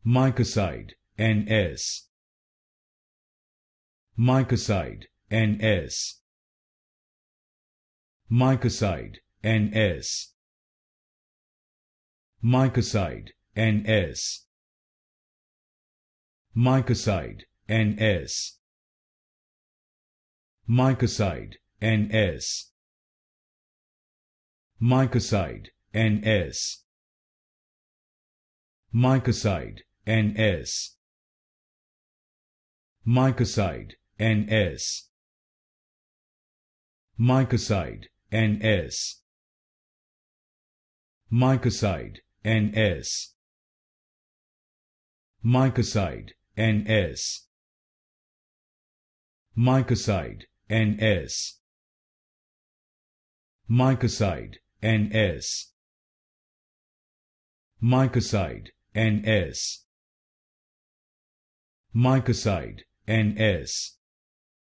Mycocide NS. Mycocide NS. Mycocide NS. Mycocide NS. Mycocide NS. Mycocide NS. Mycocide NS. Mycocide NS. Mycocide NS. Mycocide NS. Mycocide NS. Mycocide NS. Mycocide NS. Mycocide NS. Mycocide NS. Mycocide NS.